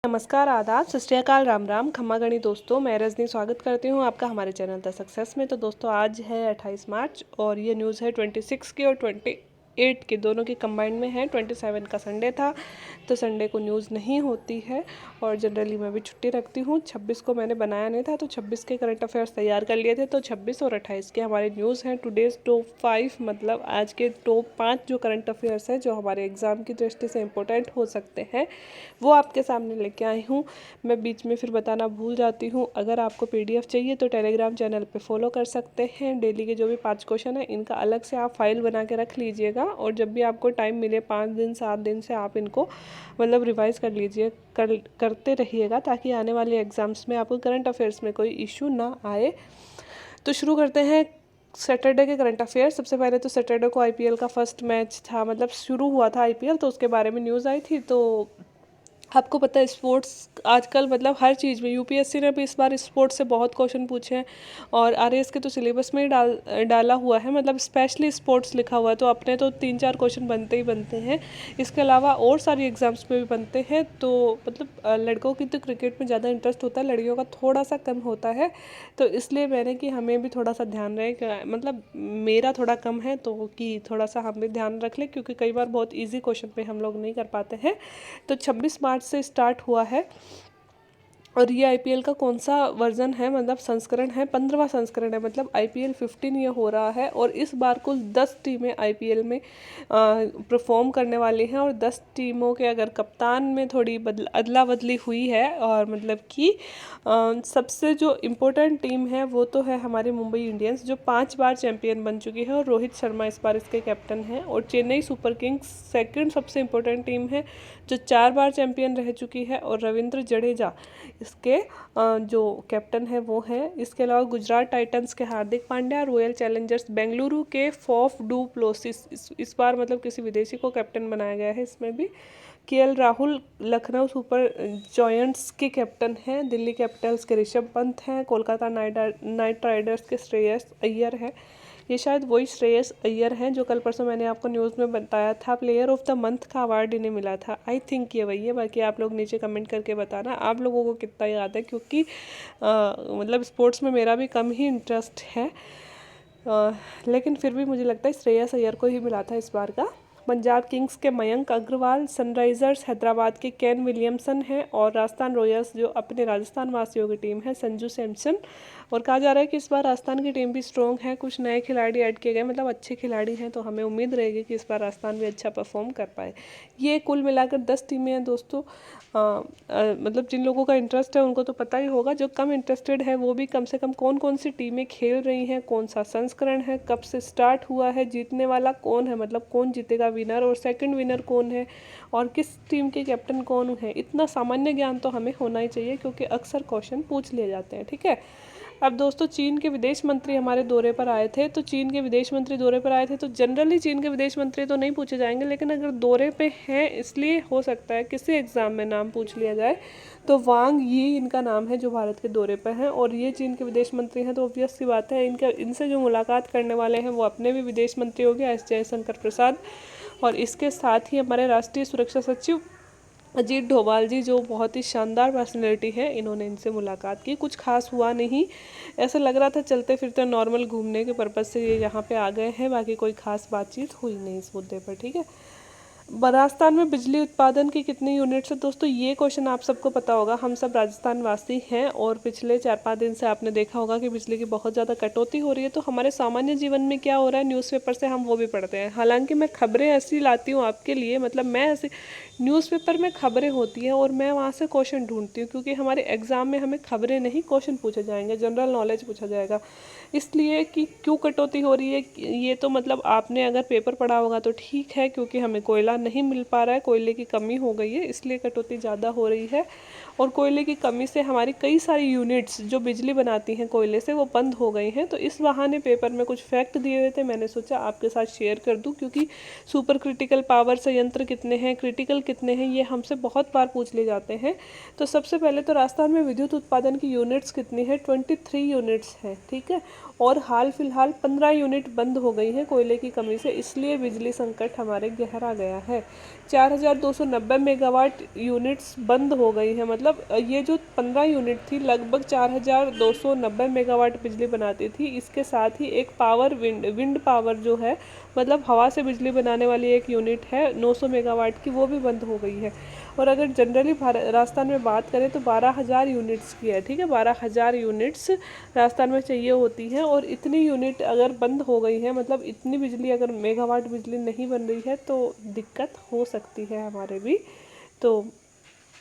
नमस्कार, आदाब, सत श्री अकाल, राम राम, खम्मा गणी दोस्तों। मैं रजनी स्वागत करती हूँ आपका हमारे चैनल द सक्सेस में। तो दोस्तों आज है 28 मार्च और ये न्यूज़ है 26 की और 28 की, दोनों की कंबाइंड में है। 27 का संडे था तो संडे को न्यूज़ नहीं होती है और जनरली मैं भी छुट्टी रखती हूँ। 26 को मैंने बनाया नहीं था तो 26 के करंट अफेयर्स तैयार कर लिए थे, तो 26 और 28 के हमारे न्यूज़ हैं। टुडेज़ टॉप 5 मतलब आज के टॉप 5 जो करंट अफेयर्स हैं जो हमारे एग्ज़ाम की दृष्टि से इम्पोर्टेंट हो सकते हैं वो आपके सामने लेके आई हूँ। मैं बीच में फिर बताना भूल जाती हूँ। अगर आपको PDF चाहिए तो टेलीग्राम चैनल पे फॉलो कर सकते हैं। डेली के जो भी 5 क्वेश्चन है इनका अलग से आप फाइल बना के रख लीजिएगा और जब भी आपको टाइम मिले 5 दिन 7 दिन से आप इनको मतलब रिवाइज़ कर लीजिए, करते रहिएगा ताकि आने वाले एग्ज़ाम्स में आपको करंट अफेयर्स में कोई इशू ना आए। तो शुरू करते हैं सैटरडे के करंट अफेयर। सबसे पहले तो सैटरडे को IPL का फर्स्ट मैच था, मतलब शुरू हुआ था IPL, तो उसके बारे में न्यूज़ आई थी। तो आपको पता है स्पोर्ट्स आजकल मतलब हर चीज़ में UPSC ने भी इस बार स्पोर्ट्स से बहुत क्वेश्चन पूछे हैं और RAS के तो सिलेबस में ही डाला हुआ है, मतलब स्पेशली स्पोर्ट्स लिखा हुआ है। तो अपने तो 3-4 क्वेश्चन बनते ही बनते हैं, इसके अलावा और सारी एग्ज़ाम्स में भी बनते हैं। तो मतलब लड़कों की तो क्रिकेट में ज़्यादा इंटरेस्ट होता है, लड़कियों का थोड़ा सा कम होता है। तो इसलिए मैंने कि हमें भी थोड़ा सा ध्यान रहे, मतलब मेरा थोड़ा कम है तो कि थोड़ा सा हम भी ध्यान रख लें क्योंकि कई बार बहुत ईजी क्वेश्चन पे हम लोग नहीं कर पाते हैं। तो 26 मार्च से स्टार्ट हुआ है और ये IPL का कौन सा वर्जन है, मतलब संस्करण है, 15वां संस्करण है, मतलब IPL 15 ये हो रहा है। और इस बार कुल 10 टीमें IPL में परफॉर्म करने वाली हैं और 10 टीमों के अगर कप्तान में थोड़ी अदला बदली हुई है और मतलब कि सबसे जो इम्पोर्टेंट टीम है वो तो है हमारी मुंबई इंडियंस जो 5 बार चैंपियन बन चुकी है और रोहित शर्मा इस बार इसके कैप्टन हैं। और चेन्नई सुपर किंग्स सेकंड सबसे इम्पोर्टेंट टीम है जो 4 बार चैंपियन रह चुकी है और रविंद्र जडेजा इसके जो कैप्टन है वो है। इसके अलावा गुजरात टाइटंस के हार्दिक पांड्या, रॉयल चैलेंजर्स बेंगलुरु के फॉफ डू प्लेसिस इस बार मतलब किसी विदेशी को कैप्टन बनाया गया है। इसमें भी KL Rahul Lucknow super joints के कैप्टन हैं। दिल्ली कैपिटल्स के ऋषभ पंत हैं। कोलकाता नाइट राइडर्स के श्रेयस अय्यर है। ये शायद वही श्रेयस अय्यर हैं जो कल परसों मैंने आपको न्यूज़ में बताया था, प्लेयर ऑफ द मंथ का अवार्ड इन्हें मिला था। आई थिंक ये वही है, बाकी आप लोग नीचे कमेंट करके बताना आप लोगों को कितना याद है, क्योंकि मतलब स्पोर्ट्स में मेरा भी कम ही इंटरेस्ट है, लेकिन फिर भी मुझे लगता है श्रेयस अय्यर को ही मिला था इस बार का। पंजाब किंग्स के मयंक अग्रवाल, सनराइजर्स हैदराबाद के केन विलियमसन हैं और राजस्थान रॉयल्स जो अपने राजस्थान वासियों की टीम है संजू सैमसन। और कहा जा रहा है कि इस बार राजस्थान की टीम भी स्ट्रॉन्ग है, कुछ नए खिलाड़ी ऐड किए गए, मतलब अच्छे खिलाड़ी हैं, तो हमें उम्मीद रहेगी कि इस बार राजस्थान भी अच्छा परफॉर्म कर पाए। ये कुल मिलाकर 10 टीमें हैं दोस्तों। मतलब जिन लोगों का इंटरेस्ट है उनको तो पता ही होगा, जो कम इंटरेस्टेड है वो भी कम से कम कौन कौन सी टीमें खेल रही हैं, कौन सा संस्करण है, कब से स्टार्ट हुआ है, जीतने वाला कौन है, मतलब कौन जीतेगा, विनर और सेकंड विनर कौन है और किस टीम के कैप्टन कौन है, इतना सामान्य ज्ञान तो हमें होना ही चाहिए क्योंकि अक्सर क्वेश्चन पूछ लिए जाते हैं। ठीक है। अब दोस्तों चीन के विदेश मंत्री हमारे दौरे पर आए थे, तो चीन के विदेश मंत्री दौरे पर आए थे तो जनरली चीन के विदेश मंत्री तो नहीं पूछे जाएंगे, लेकिन अगर दौरे पे हैं इसलिए हो सकता है किसी एग्ज़ाम में नाम पूछ लिया जाए। तो वांग यी इनका नाम है जो भारत के दौरे पर हैं और ये चीन के विदेश मंत्री हैं, तो ऑब्वियस सी बात है इनसे जो मुलाकात करने वाले हैं वो अपने भी विदेश मंत्री हो गए S जयशंकर प्रसाद। और इसके साथ ही हमारे राष्ट्रीय सुरक्षा सचिव अजीत डोभाल जी जो बहुत ही शानदार पर्सनैलिटी है, इन्होंने इनसे मुलाकात की। कुछ खास हुआ नहीं, ऐसा लग रहा था चलते फिरते नॉर्मल घूमने के पर्पज़ से ये यहाँ पे आ गए हैं, बाकी कोई खास बातचीत हुई नहीं इस मुद्दे पर। ठीक है। राजस्थान में बिजली उत्पादन की कितनी यूनिट्स है दोस्तों, ये क्वेश्चन आप सबको पता होगा, हम सब राजस्थान वासी हैं और पिछले 4-5 दिन से आपने देखा होगा कि बिजली की बहुत ज़्यादा कटौती हो रही है। तो हमारे सामान्य जीवन में क्या हो रहा है न्यूज़पेपर से हम वो भी पढ़ते हैं। हालांकि मैं खबरें ऐसी लाती हूँ आपके लिए, मतलब मैं ऐसी न्यूज़पेपर में खबरें होती हैं और मैं वहाँ से क्वेश्चन ढूंढती हूँ क्योंकि हमारे एग्ज़ाम में हमें खबरें नहीं क्वेश्चन पूछे जाएंगे, जनरल नॉलेज पूछा जाएगा। इसलिए कि क्यों कटौती हो रही है ये तो मतलब आपने अगर पेपर पढ़ा होगा तो ठीक है, क्योंकि हमें कोयला नहीं मिल पा रहा है, कोयले की कमी हो गई है इसलिए कटौती ज़्यादा हो रही है। और कोयले की कमी से हमारी कई सारी यूनिट्स जो बिजली बनाती हैं कोयले से वो बंद हो गई हैं। तो इस बहाने पेपर में कुछ फैक्ट दिए हुए थे, मैंने सोचा आपके साथ शेयर कर दूं क्योंकि सुपर क्रिटिकल पावर संयंत्र कितने हैं, क्रिटिकल कितने हैं, ये हमसे बहुत बार पूछ ले जाते हैं। तो सबसे पहले तो राजस्थान में विद्युत उत्पादन की यूनिट्स कितनी है, 23 यूनिट्स हैं। ठीक है। और हाल फिलहाल 15 यूनिट बंद हो गई हैं कोयले की कमी से, इसलिए बिजली संकट हमारे गहरा गया है। 4290 मेगावाट यूनिट्स बंद हो गई हैं। मतलब ये जो 15 यूनिट थी लगभग 4290 मेगावाट बिजली बनाती थी। इसके साथ ही एक विंड पावर जो है, मतलब हवा से बिजली बनाने वाली एक यूनिट है 900 मेगावाट की, वो भी बंद हो गई है। और अगर जनरली राजस्थान में बात करें तो 12,000 यूनिट्स की है, ठीक है, 12,000 यूनिट्स राजस्थान में चाहिए होती हैं। और इतनी यूनिट अगर बंद हो गई है, मतलब इतनी बिजली अगर मेगावाट बिजली नहीं बन रही है तो दिक्कत हो सकती है हमारे भी। तो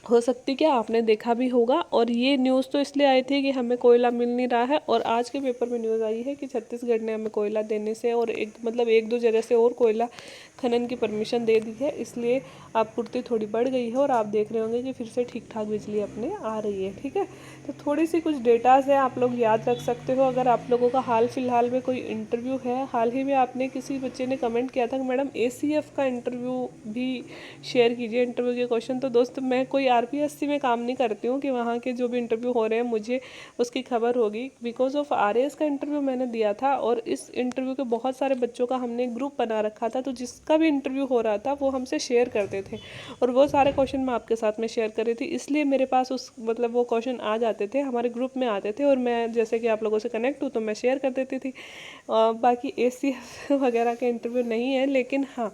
हो सकती क्या, आपने देखा भी होगा। और ये न्यूज़ तो इसलिए आई थी कि हमें कोयला मिल नहीं रहा है, और आज के पेपर में न्यूज़ आई है कि छत्तीसगढ़ ने हमें कोयला देने से और एक दो जगह से और कोयला खनन की परमिशन दे दी है, इसलिए आपूर्ति थोड़ी बढ़ गई है और आप देख रहे होंगे कि फिर से ठीक ठाक बिजली अपने आ रही है। ठीक है, तो थोड़ी सी कुछ डेटाज है, आप लोग याद रख सकते हो। अगर आप लोगों का हाल फिलहाल में कोई इंटरव्यू है, हाल ही में आपने किसी बच्चे ने कमेंट किया था कि मैडम ACF का इंटरव्यू भी शेयर कीजिए, इंटरव्यू के क्वेश्चन। तो दोस्त, मैं कोई RPSC में काम नहीं करती हूँ कि वहाँ के जो भी इंटरव्यू हो रहे हैं मुझे उसकी खबर होगी। बिकॉज ऑफ RAS का इंटरव्यू मैंने दिया था, और इस इंटरव्यू के बहुत सारे बच्चों का हमने ग्रुप बना रखा था, तो जिसका भी इंटरव्यू हो रहा था वो हमसे शेयर करते थे, और वो सारे क्वेश्चन मैं आपके साथ में शेयर कर रही थी। इसलिए मेरे पास मतलब वो क्वेश्चन आ जाते थे, हमारे ग्रुप में आते थे, और मैं जैसे कि आप लोगों से कनेक्ट हूँ तो मैं शेयर कर देती थी। बाकी ACF वगैरह के इंटरव्यू नहीं है, लेकिन हाँ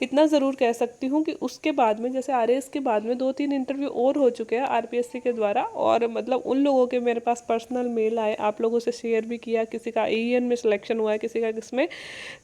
इतना ज़रूर कह सकती हूँ कि उसके बाद में, जैसे RAS के बाद में 2-3 इंटरव्यू और हो चुके हैं RPSC के द्वारा, और मतलब उन लोगों के मेरे पास पर्सनल मेल आए, आप लोगों से शेयर भी किया, किसी का AEN में सिलेक्शन हुआ है, किसी का किसमें।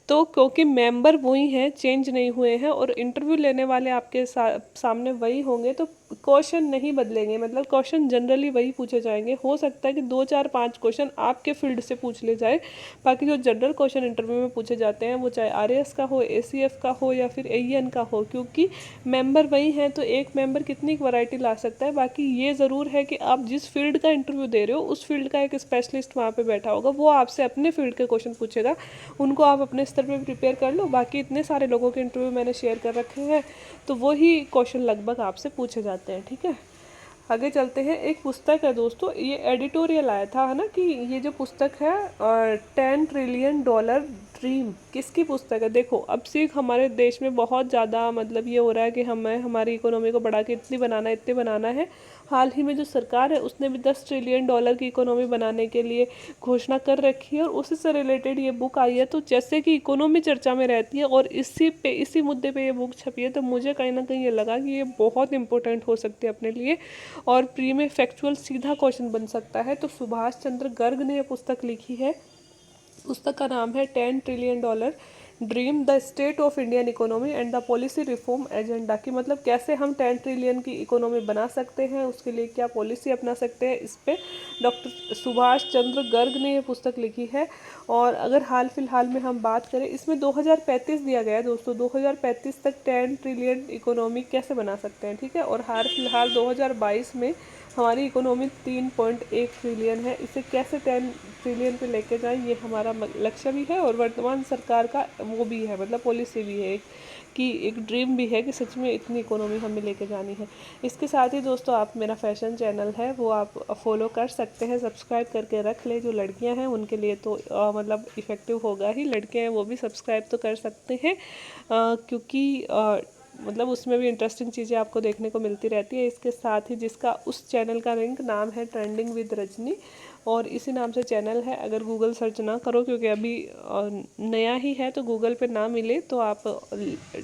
तो क्योंकि मेंबर वही हैं, चेंज नहीं हुए हैं, और इंटरव्यू लेने वाले आपके सामने वही होंगे, तो क्वेश्चन नहीं बदलेंगे, मतलब क्वेश्चन जनरली वही पूछे जाएंगे। हो सकता है कि 2-4-5 क्वेश्चन आपके फील्ड से पूछ ले जाए, बाकी जो जनरल क्वेश्चन इंटरव्यू में पूछे जाते हैं वो चाहे RAS का हो, ACF का हो या फिर AEN का हो, क्योंकि मेंबर वही हैं, तो एक मेंबर कितनी वैरायटी ला सकता है। बाकी ये ज़रूर है कि आप जिस फील्ड का इंटरव्यू दे रहे हो उस फील्ड का एक स्पेशलिस्ट वहाँ पे बैठा होगा, वो आपसे अपने फील्ड के क्वेश्चन पूछेगा, उनको आप अपने स्तर पे प्रिपेयर कर लो। बाकी इतने सारे लोगों के इंटरव्यू मैंने शेयर कर रखे हैं, तो वही क्वेश्चन लगभग आपसे पूछे जाते हैं। ठीक है, आगे चलते हैं। एक पुस्तक है दोस्तों, ये एडिटोरियल आया था, है ना, कि ये जो पुस्तक है $10 ट्रिलियन ड्रीम, किसकी पुस्तक है। देखो, अब सिर्फ हमारे देश में बहुत ज़्यादा मतलब ये हो रहा है कि हमें हमारी इकोनॉमी को बढ़ा के इतनी बनाना है। हाल ही में जो सरकार है उसने भी $10 ट्रिलियन की इकोनॉमी बनाने के लिए घोषणा कर रखी है, और उसी से रिलेटेड ये बुक आई है। तो जैसे कि इकोनॉमी चर्चा में रहती है और इसी मुद्दे पे ये बुक छपी है, तो मुझे कहीं ना कहीं ये लगा कि ये बहुत इंपॉर्टेंट हो सकती है अपने लिए, और प्री में फैक्चुअल सीधा क्वेश्चन बन सकता है। तो सुभाष चंद्र गर्ग ने ये पुस्तक लिखी है। पुस्तक का नाम है $10 trillion dream, the state of Indian economy and the policy reform agenda, की मतलब कैसे हम 10 ट्रिलियन की इकोनॉमी बना सकते हैं, उसके लिए क्या पॉलिसी अपना सकते हैं। इस पे डॉक्टर सुभाष चंद्र गर्ग ने ये पुस्तक लिखी है। और अगर हाल फिलहाल में हम बात करें, इसमें 2035 दिया गया है दोस्तों, 2035 तक 10 ट्रिलियन इकोनॉमी कैसे बना सकते हैं। ठीक है, और हाल फिलहाल 2022 में हमारी इकोनॉमी 3.1 ट्रिलियन है, इसे कैसे 10 ट्रिलियन पे लेके जाएं, ये हमारा लक्ष्य भी है, और वर्तमान सरकार का वो भी है, मतलब पॉलिसी भी है कि एक ड्रीम भी है कि सच में इतनी इकोनॉमी हमें लेके जानी है। इसके साथ ही दोस्तों, आप मेरा फैशन चैनल है वो आप फॉलो कर सकते हैं, सब्सक्राइब करके रख ले। जो लड़कियां हैं उनके लिए तो मतलब इफ़ेक्टिव होगा ही, लड़के हैं वो भी सब्सक्राइब तो कर सकते हैं, क्योंकि मतलब उसमें भी इंटरेस्टिंग चीज़ें आपको देखने को मिलती रहती है। इसके साथ ही जिसका उस चैनल का लिंक नाम है ट्रेंडिंग विद रजनी, और इसी नाम से चैनल है। अगर गूगल सर्च ना करो, क्योंकि अभी नया ही है, तो गूगल पे ना मिले तो आप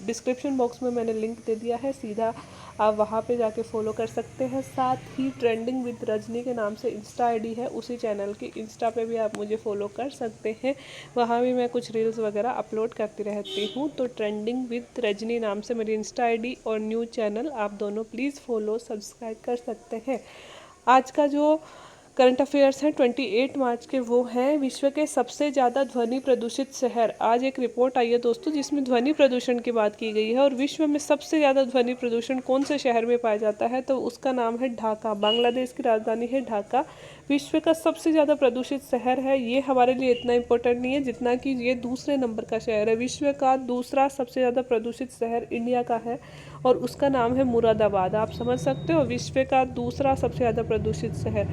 डिस्क्रिप्शन बॉक्स में मैंने लिंक दे दिया है, सीधा आप वहाँ पे जाके फॉलो कर सकते हैं। साथ ही ट्रेंडिंग विद रजनी के नाम से इंस्टा ID है उसी चैनल की, इंस्टा पे भी आप मुझे फॉलो कर सकते हैं, वहाँ भी मैं कुछ रील्स वगैरह अपलोड करती रहती हूँ। तो ट्रेंडिंग विद रजनी नाम से मेरी इंस्टा ID और न्यू चैनल, आप दोनों प्लीज़ फॉलो सब्सक्राइब कर सकते हैं। आज का जो करंट अफेयर्स हैं 28 मार्च के, वो हैं विश्व के सबसे ज़्यादा ध्वनि प्रदूषित शहर। आज एक रिपोर्ट आई है दोस्तों जिसमें ध्वनि प्रदूषण की बात की गई है, और विश्व में सबसे ज़्यादा ध्वनि प्रदूषण कौन से शहर में पाया जाता है, तो उसका नाम है ढाका। बांग्लादेश की राजधानी है ढाका, विश्व का सबसे ज़्यादा प्रदूषित शहर है। ये हमारे लिए इतना इम्पोर्टेंट नहीं है जितना कि ये दूसरे नंबर का शहर है, विश्व का दूसरा सबसे ज़्यादा प्रदूषित शहर इंडिया का है, और उसका नाम है मुरादाबाद। आप समझ सकते हो, विश्व का दूसरा सबसे ज़्यादा प्रदूषित शहर।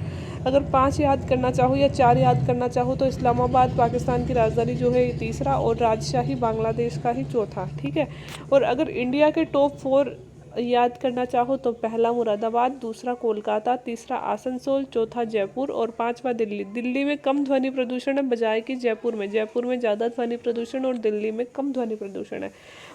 अगर 5 याद करना चाहो या 4 याद करना चाहो तो इस्लामाबाद पाकिस्तान की राजधानी जो है ये तीसरा, और राजशाही बांग्लादेश का ही चौथा। ठीक है। और अगर इंडिया के टॉप 4 याद करना चाहो तो पहला मुरादाबाद, दूसरा कोलकाता, तीसरा आसनसोल, चौथा जयपुर और पांचवा दिल्ली। दिल्ली में कम ध्वनि प्रदूषण है बजाय कि जयपुर में। जयपुर में ज़्यादा ध्वनि प्रदूषण और दिल्ली में कम ध्वनि प्रदूषण है।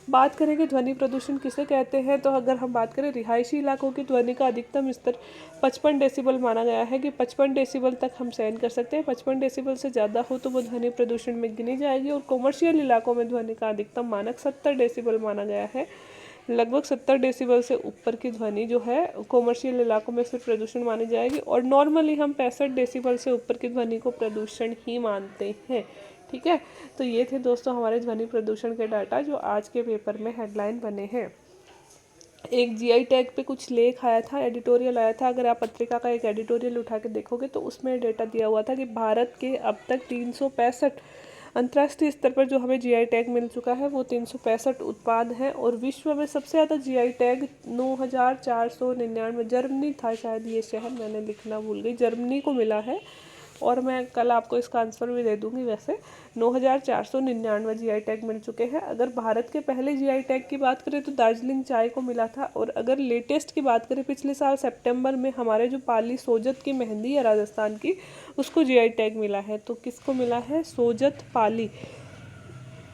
बात करें कि ध्वनि प्रदूषण किसे कहते हैं, तो अगर हम बात करें रिहायशी इलाकों की ध्वनि का अधिकतम स्तर 55 डेसिबल माना गया है कि 55 डेसिबल तक हम सहन कर सकते हैं। 55 डेसिबल से ज़्यादा हो तो वो ध्वनि प्रदूषण में गिनी जाएगी। और कॉमर्शियल इलाकों में ध्वनि का अधिकतम मानक 70 डेसिबल माना गया है। लगभग 70 डेसिबल से ऊपर की ध्वनि जो है कॉमर्शियल इलाकों में फिर प्रदूषण मानी जाएगी, और नॉर्मली हम 65 डेसिबल से ऊपर की ध्वनि को प्रदूषण ही मानते हैं। ठीक है। तो ये थे दोस्तों हमारे ध्वनि प्रदूषण के डाटा जो आज के पेपर में हेडलाइन बने हैं। एक जीआई टैग पे कुछ लेख आया था, एडिटोरियल आया था। अगर आप पत्रिका का एक एडिटोरियल उठा के देखोगे तो उसमें डेटा दिया हुआ था कि भारत के अब तक 365 अंतर्राष्ट्रीय स्तर पर जो हमें जीआई टैग मिल चुका है वो 365 उत्पाद हैं। और विश्व में सबसे ज़्यादा जीआई टैग 9499, जर्मनी था शायद ये शहर, मैंने लिखना भूल गई, जर्मनी को मिला है। और मैं कल आपको इसका आंसर भी दे दूंगी। वैसे 9499 जीआई टैग मिल चुके हैं। अगर भारत के पहले जीआई टैग की बात करें तो दार्जिलिंग चाय को मिला था। और अगर लेटेस्ट की बात करें पिछले साल सितंबर में हमारे जो पाली सोजत की मेहंदी है राजस्थान की, उसको जीआई टैग मिला है। तो किसको मिला है? सोजत पाली।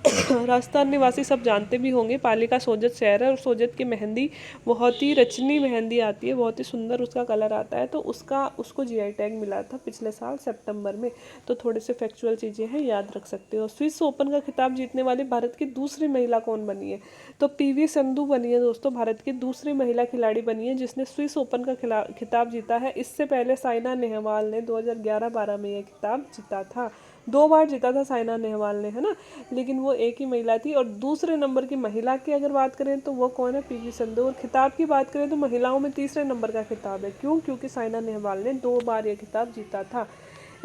राजस्थान निवासी सब जानते भी होंगे, पाली का सोजत शहर है और सोजत की मेहंदी बहुत ही रचनी मेहंदी आती है, बहुत ही सुंदर उसका कलर आता है। तो उसको जीआई टैग मिला था पिछले साल सितंबर में। तो थोड़े से फैक्चुअल चीज़ें हैं, याद रख सकते हो। स्विस ओपन का खिताब जीतने वाली भारत की दूसरी महिला कौन बनी है? तो पीवी संधू बनी है दोस्तों, भारत की दूसरी महिला खिलाड़ी बनी है जिसने स्विस ओपन का खिताब जीता है। इससे पहले साइना नेहवाल ने 2011-12 में यह खिताब जीता था। 2 बार जीता था साइना नेहवाल ने, है ना, लेकिन वो एक ही महिला थी। और दूसरे नंबर की महिला की अगर बात करें तो वो कौन है? पीवी संधू। और खिताब की बात करें तो महिलाओं में तीसरे नंबर का खिताब है। क्यों? क्योंकि साइना नेहवाल ने 2 बार ये खिताब जीता था।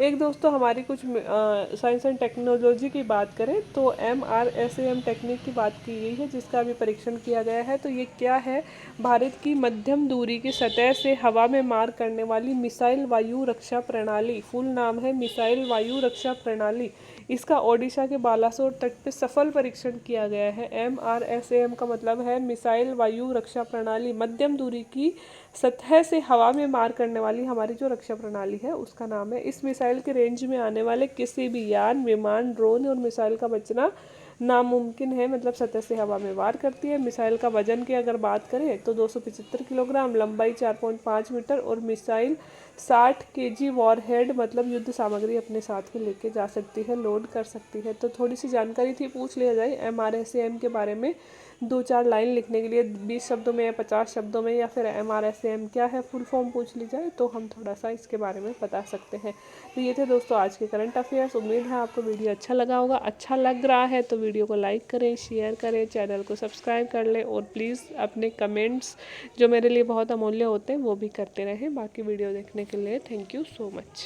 एक दोस्तों हमारी कुछ साइंस एंड टेक्नोलॉजी की बात करें तो MRSAM टेक्निक की बात की गई है जिसका अभी परीक्षण किया गया है। तो ये क्या है? भारत की मध्यम दूरी की सतह से हवा में मार करने वाली मिसाइल वायु रक्षा प्रणाली। फुल नाम है मिसाइल वायु रक्षा प्रणाली। इसका ओडिशा के बालासोर तट पे सफल परीक्षण किया गया है। MRSAM का मतलब है मिसाइल वायु रक्षा प्रणाली। मध्यम दूरी की सतह से हवा में मार करने वाली हमारी जो रक्षा प्रणाली है उसका नाम है। इस मिसाइल के रेंज में आने वाले किसी भी यान, विमान, ड्रोन और मिसाइल का बचना नामुमकिन है। मतलब सतह से हवा में वार करती है। मिसाइल का वजन की अगर बात करें तो 275 किलोग्राम, लंबाई 4.5 मीटर और मिसाइल 60 kg वॉरहेड मतलब युद्ध सामग्री अपने साथ में लेके जा सकती है, लोड कर सकती है। तो थोड़ी सी जानकारी थी, पूछ लिया जाए MRSAM के बारे में 2-4 लाइन लिखने के लिए 20 शब्दों में या 50 शब्दों में, या फिर MRSAM क्या है फुल फॉर्म पूछ ली जाए तो हम थोड़ा सा इसके बारे में बता सकते हैं। तो ये थे दोस्तों आज के करंट अफेयर्स। उम्मीद है आपको वीडियो अच्छा लगा होगा। अच्छा लग रहा है तो वीडियो को लाइक करें, शेयर करें, चैनल को सब्सक्राइब कर लें और प्लीज़ अपने कमेंट्स जो मेरे लिए बहुत अमूल्य होते हैं वो भी करते रहें। बाकी वीडियो देखने के लिए थैंक यू सो मच।